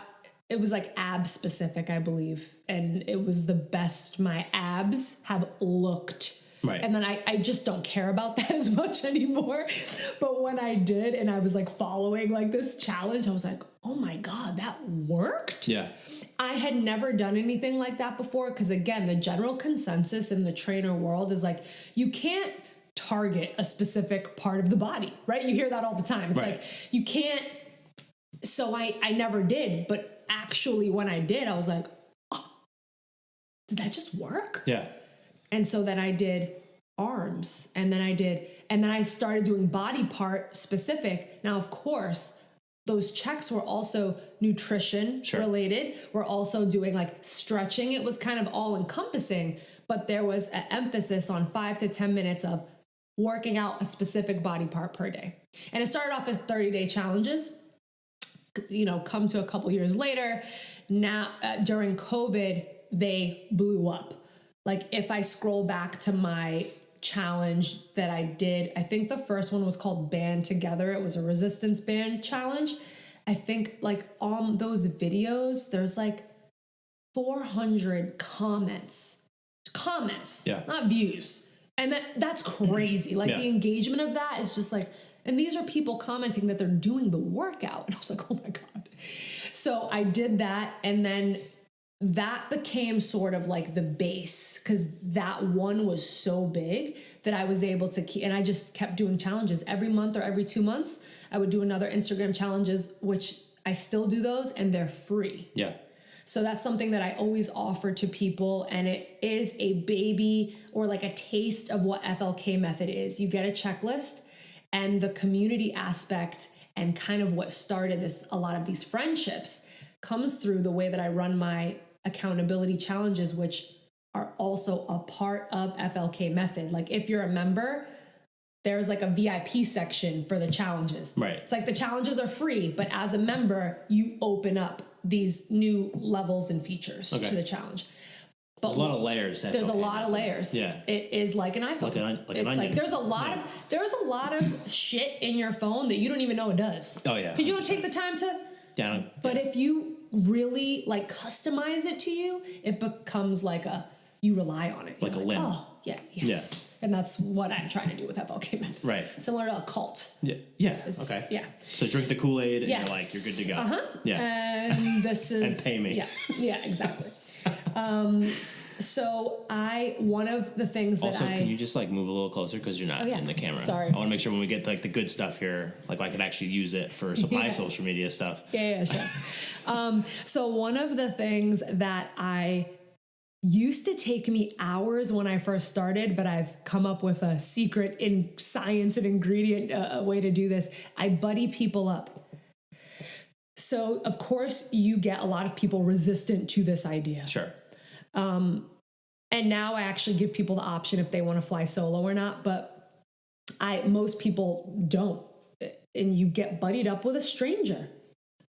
it was like ab specific, I believe. And it was the best my abs have looked. Right. And then I just don't care about that as much anymore. But when I did, and I was like following like this challenge, I was like, oh my God, that worked. Yeah. I had never done anything like that before. Cause again, the general consensus in the trainer world is like, you can't target a specific part of the body, right? You hear that all the time. It's like, you can't. So I never did, but actually when I did, I was like, oh, did that just work? Yeah. And so then I did arms, and then I started doing body part specific. Now, of course, those checks were also nutrition related. We're also doing like stretching. It was kind of all encompassing, but there was an emphasis on 5 to 10 minutes of working out a specific body part per day. And it started off as 30-day challenges, come to a couple years later. Now, during COVID, they blew up. Like if I scroll back to my challenge that I did, I think the first one was called Band Together. It was a resistance band challenge. I think like on those videos, there's like 400 comments, not views. And that's crazy. Like the engagement of that is just like, and these are people commenting that they're doing the workout. And I was like, oh my God. So I did that. And then that became sort of like the base, because that one was so big that I was able to keep, and I just kept doing challenges every month or every 2 months. I would do another Instagram challenges, which I still do those, and they're free. Yeah. So that's something that I always offer to people. And it is a baby or like a taste of what FLK Method is. You get a checklist, and the community aspect and kind of what started a lot of these friendships comes through the way that I run my accountability challenges, which are also a part of FLK Method. Like if you're a member, there's like a VIP section for the challenges. Right. It's like the challenges are free, but as a member, you open up these new levels and features to the challenge. But there's a lot of layers. There's a lot of layers. Yeah. It is like an iPhone. Like an onion. There's a lot of shit in your phone that you don't even know it does. Oh yeah. Because you don't take the time to. Yeah. But if you really like customize it to you, it becomes like you rely on it. Like a limb. Oh yeah. Yes. Yeah. And that's what I'm trying to do with FLK Method. Right. Similar to a cult. Yeah. Yeah. Okay. Yeah. So drink the Kool-Aid and you're like, you're good to go. Uh-huh. Yeah. And this is. And pay me. Yeah. Yeah, exactly. So one of the things that also, can you just like move a little closer because you're not in the camera? Sorry. I want to make sure when we get like the good stuff here, like I can actually use it for my social media stuff. Yeah, sure. So one of the things that I used to take me hours when I first started, but I've come up with a secret in science and ingredient way to do this. I buddy people up. So of course you get a lot of people resistant to this idea. Sure. And now I actually give people the option if they want to fly solo or not, but most people don't. And you get buddied up with a stranger.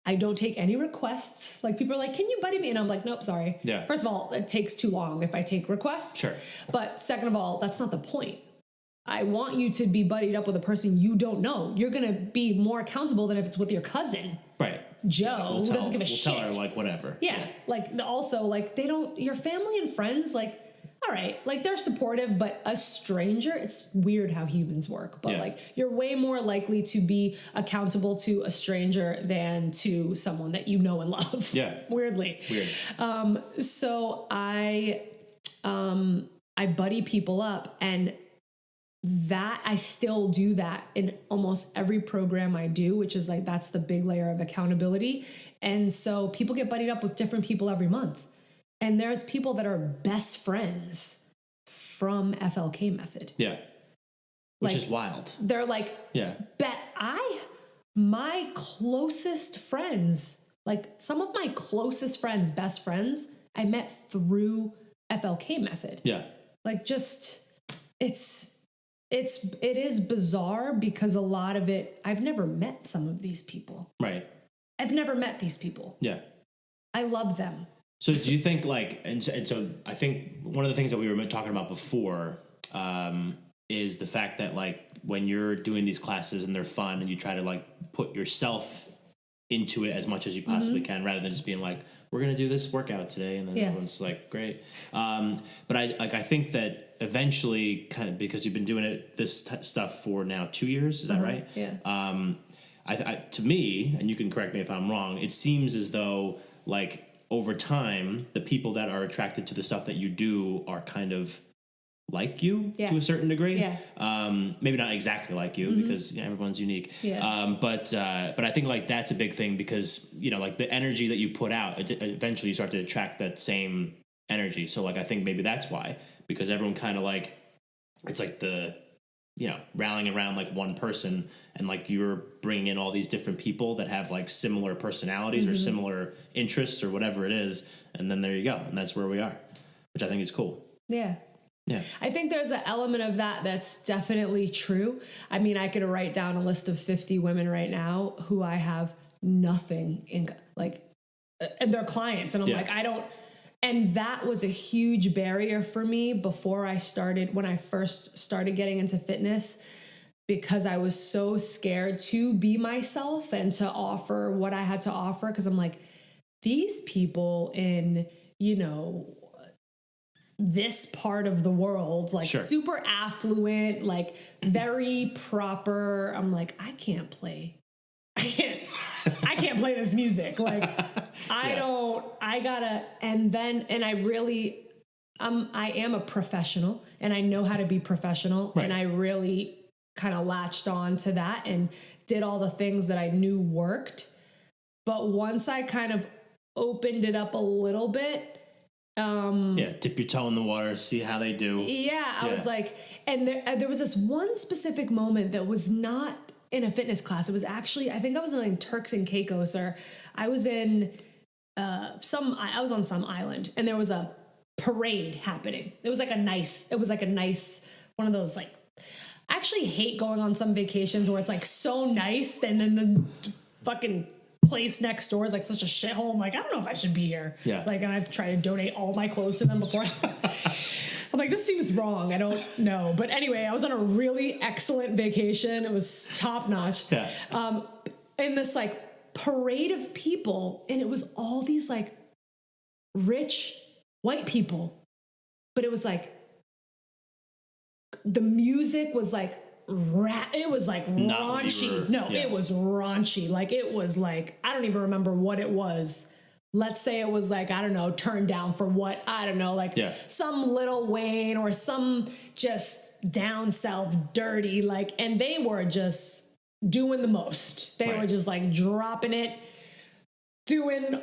I don't take any requests. Like people are like, can you buddy me? And I'm like, nope, sorry. Yeah. First of all, it takes too long if I take requests. Sure. But second of all, that's not the point. I want you to be buddied up with a person you don't know. You're going to be more accountable than if it's with your cousin. Right. Joe, who doesn't give a shit. We'll tell her like whatever. Yeah. Like also like your family and friends, like, all right, like they're supportive, but a stranger, it's weird how humans work, but like you're way more likely to be accountable to a stranger than to someone that you know and love. Yeah. Weirdly. Weird. So I buddy people up, and that I still do that in almost every program I do, which is like, that's the big layer of accountability. And so people get buddied up with different people every month. And there's people that are best friends from FLK Method. Yeah. Which is wild. They're like, my closest friends, like some of my closest friends, best friends, I met through FLK Method. Yeah. Like just, it is bizarre because a lot of it, I've never met some of these people. Right. I've never met these people. Yeah. I love them. So do you think like, and so I think one of the things that we were talking about before is the fact that like when you're doing these classes and they're fun and you try to like put yourself into it as much as you possibly can, rather than just being like, we're going to do this workout today. And then everyone's like, great. But I think that eventually, kind of, because you've been doing this stuff for now 2 years, is that right? Yeah. To me, and you can correct me if I'm wrong, it seems as though like over time, the people that are attracted to the stuff that you do are kind of like you to a certain degree. Maybe not exactly like you, because everyone's unique. But I think like that's a big thing, because like the energy that you put out, eventually you start to attract that same energy. So like I think maybe that's why, because everyone kind of like, it's like the rallying around like one person, and like you're bringing in all these different people that have like similar personalities or similar interests or whatever it is, and then there you go, and that's where we are, which I think is cool. Yeah. I think there's an element of that that's definitely true. I mean, I could write down a list of 50 women right now who I have nothing in, like, and they're clients, and I'm like, I don't. And that was a huge barrier for me when I first started getting into fitness, because I was so scared to be myself and to offer what I had to offer. Cause I'm like, these people in, this part of the world, like super affluent, like very proper. I'm like, I can't play this music. Like, I am a professional, and I know how to be professional. Right. And I really kind of latched on to that and did all the things that I knew worked. But once I kind of opened it up a little bit, dip your toe in the water, see how they do. I was like, and there was this one specific moment that was not in a fitness class. It was actually, I think I was in like Turks and Caicos, or I was in I was on some island, and there was a parade happening. It was like a nice one of those, like, I actually hate going on some vacations where it's like so nice, and then the fucking place next door is like such a shithole. I'm like, I don't know if I should be here. Like, and I try to donate all my clothes to them before I'm like, this seems wrong. I don't know. But anyway, I was on a really excellent vacation. It was top notch. In this like parade of people, and it was all these like rich white people, but it was like, the music was like, it was like raunchy. It was raunchy. Like, it was like, I don't even remember what it was. Let's say it was like, I don't know, turned down for what, I don't know, like some Lil Wayne or some just down south dirty, like, and they were just doing the most. They were just like dropping it, doing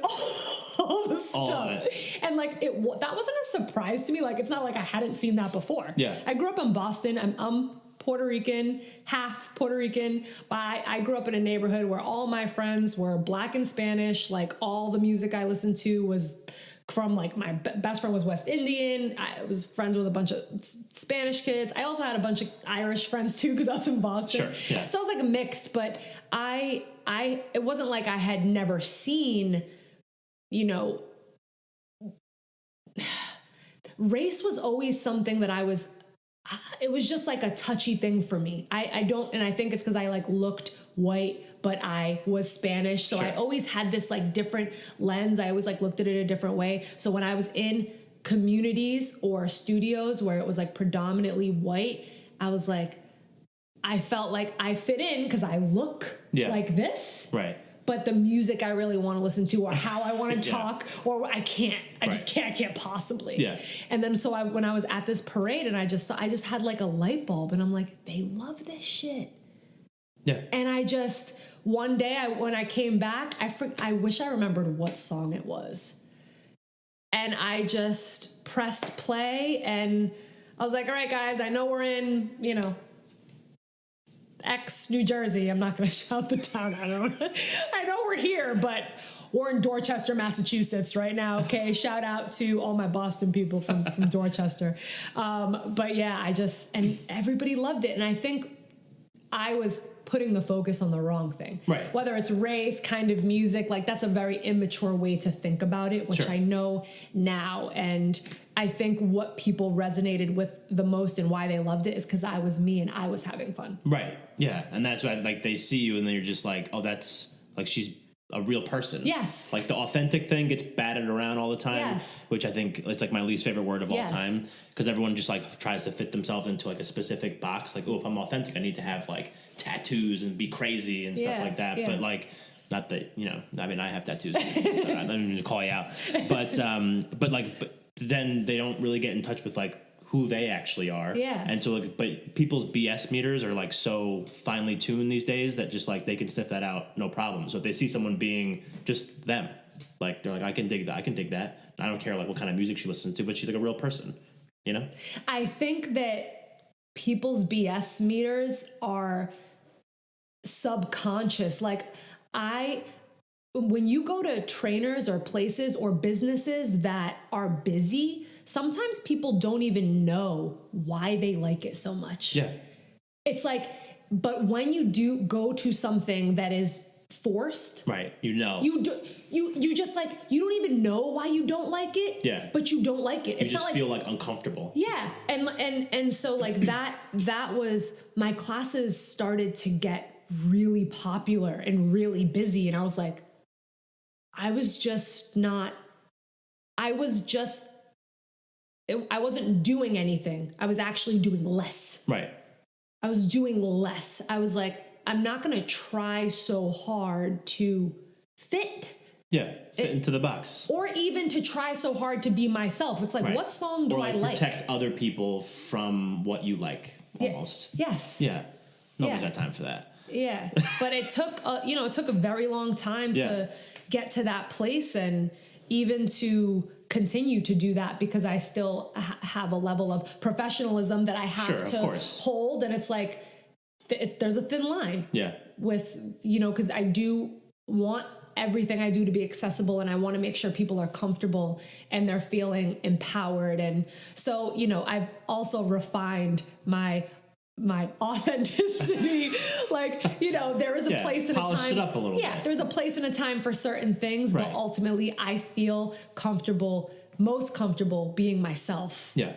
all the stuff. And like, that wasn't a surprise to me. Like, it's not like I hadn't seen that before. I grew up in Boston. I'm Puerto Rican, half Puerto Rican, but I grew up in a neighborhood where all my friends were Black and Spanish. Like, all the music I listened to was from, like, my best friend was West Indian. I was friends with a bunch of Spanish kids. I also had a bunch of Irish friends too, because I was in Boston. So I was like mixed, but it wasn't like I had never seen, race was always something that it was just like a touchy thing for me. And I think it's because I like looked white, but I was Spanish. So I always had this like different lens. I always like looked at it a different way. So when I was in communities or studios where it was like predominantly white, I was like, I felt like I fit in because I look like this. Right. But the music I really want to listen to, or how I want to talk, or I can't. I can't possibly. And then so when I was at this parade, and I just had like a light bulb, and I'm like, they love this shit. And I just, one day when I came back, I wish I remembered what song it was. And I just pressed play, and I was like, all right, guys, I know we're in, X New Jersey. I'm not going to shout the town. I know we're here, but we're in Dorchester, Massachusetts right now. Okay. Shout out to all my Boston people from Dorchester. But yeah, and everybody loved it. And I think I was putting the focus on the wrong thing. Right. Whether it's race, kind of music, like that's a very immature way to think about it, which I know now. And I think what people resonated with the most and why they loved it is because I was me and I was having fun. Right. Yeah. And that's why, like, they see you and then you're just like, oh, that's like, she's a real person. Yes. Like the authentic thing gets batted around all the time. Yes. Which I think it's like my least favorite word of all time, because everyone just like tries to fit themselves into like a specific box. Like, oh, if I'm authentic, I need to have like tattoos and be crazy and stuff like that. But like, not that, you know, I mean, I have tattoos. So I don't even call you out. But then they don't really get in touch with like who they actually are. Yeah. And so like, but people's BS meters are like so finely tuned these days that just like they can sniff that out no problem. So if they see someone being just them, like they're like, I can dig that. I can dig that. I don't care like what kind of music she listens to, but she's like a real person, you know? I think that people's BS meters are subconscious. Like when you go to trainers or places or businesses that are busy, sometimes people don't even know why they like it so much. Yeah. It's like, but when you do go to something that is forced, right? You know, you just like, you don't even know why you don't like it. Yeah. But you don't like it. You just feel like uncomfortable. Yeah. And so like that was, my classes started to get really popular and really busy. And I was like, I wasn't doing anything. I was actually doing less. Right. I was doing less. I was like, I'm not going to try so hard to fit. Yeah, fit into the box. Or even to try so hard to be myself. It's like, what song do I like? Protect other people from what you like, almost. Yes. Yeah. Nobody's had time for that. Yeah. But it took, it took a very long time to get to that place, and even to continue to do that, because I still have a level of professionalism that I have to hold. And it's like, there's a thin line with, because I do want everything I do to be accessible, and I want to make sure people are comfortable and they're feeling empowered. And so, I've also refined my authenticity. Like, there is a place and a time. Polish it up a little bit. There's a place and a time for certain things, but ultimately I feel most comfortable being myself. Yeah.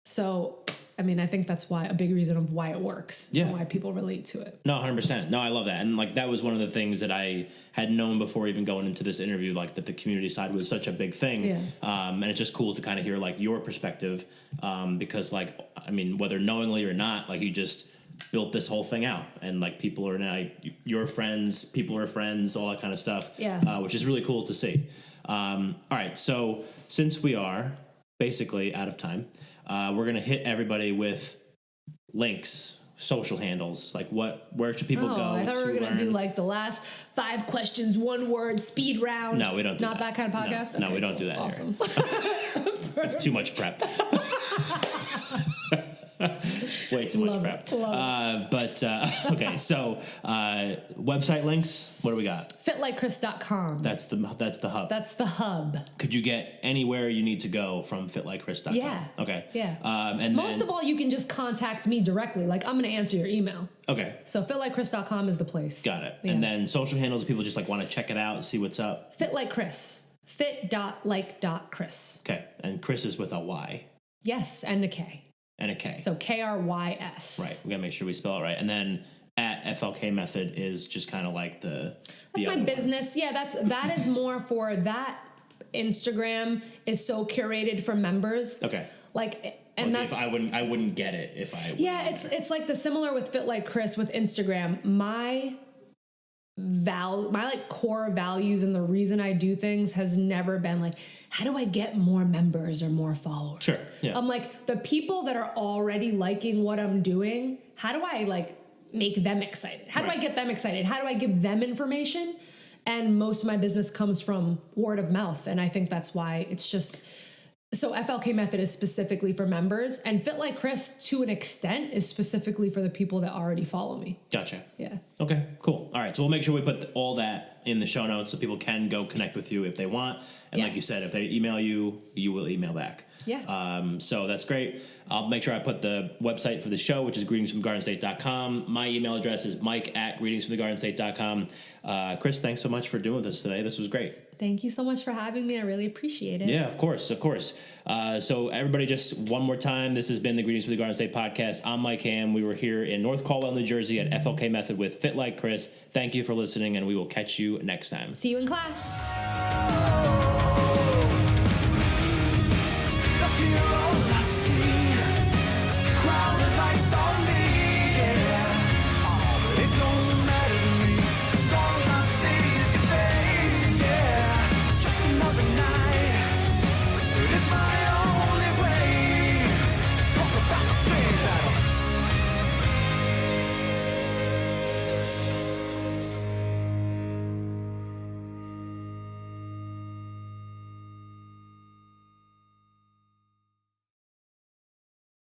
So, I mean, I think that's a big reason of why it works. And why people relate to it. No, 100%. No, I love that. And like, that was one of the things that I had known before even going into this interview, like that the community side was such a big thing. Yeah. And it's just cool to kind of hear like your perspective. Because like, I mean, whether knowingly or not, like you just built this whole thing out, and like people are now your friends, people are friends, all that kind of stuff. Yeah. Which is really cool to see. All right. So since we are basically out of time, we're going to hit everybody with links, social handles, like where should people go? I thought we were going to do like the last 5 questions, 1 word speed round. No, we don't do Not that kind of podcast? No, we don't do that. Awesome. It's too much prep. Way too much prep. Okay, so website links, what do we got? FitLikeKrys.com. That's the hub. That's the hub. Could you get anywhere you need to go from FitLikeKrys.com? Yeah. Okay. Yeah. And most of all, you can just contact me directly. Like, I'm going to answer your email. Okay. So FitLikeKrys.com is the place. Got it. Yeah. And then social handles, if people just like want to check it out, see what's up. FitLikeKrys. Fit.like.Krys. Okay. And Krys is with a Y. Yes, and a K. And a K. So Krys. Right. We got to make sure we spell it right. And then at FLK Method is just kind of like that's my business. Yeah, that is more for that. Instagram is so curated for members. Okay. Like, and that's I wouldn't get it if I. Yeah, it's like the similar with Fit Like Krys with Instagram. My like core values and the reason I do things has never been like, how do I get more members or more followers? Sure. Yeah. I'm like, the people that are already liking what I'm doing, how do I like make them excited? How do I get them excited? How do I give them information? And most of my business comes from word of mouth. And I think that's why it's just, so FLK Method is specifically for members, and Fit Like Krys to an extent is specifically for the people that already follow me. Gotcha. Yeah. Okay, cool. All right. So we'll make sure we put all that in the show notes so people can go connect with you if they want. And like you said, if they email you, you will email back. Yeah. So that's great. I'll make sure I put the website for the show, which is greetingsfromthegardenstate.com. My email address is mike@greetingsfromthegardenstate.com. Krys, thanks so much for doing this today. This was great. Thank you so much for having me. I really appreciate it. Yeah, of course. So everybody, just one more time, this has been the Greetings from the Garden State podcast. I'm Mike Ham. We were here in North Caldwell, New Jersey at FLK Method with Fit Like Krys. Thank you for listening, and we will catch you next time. See you in class.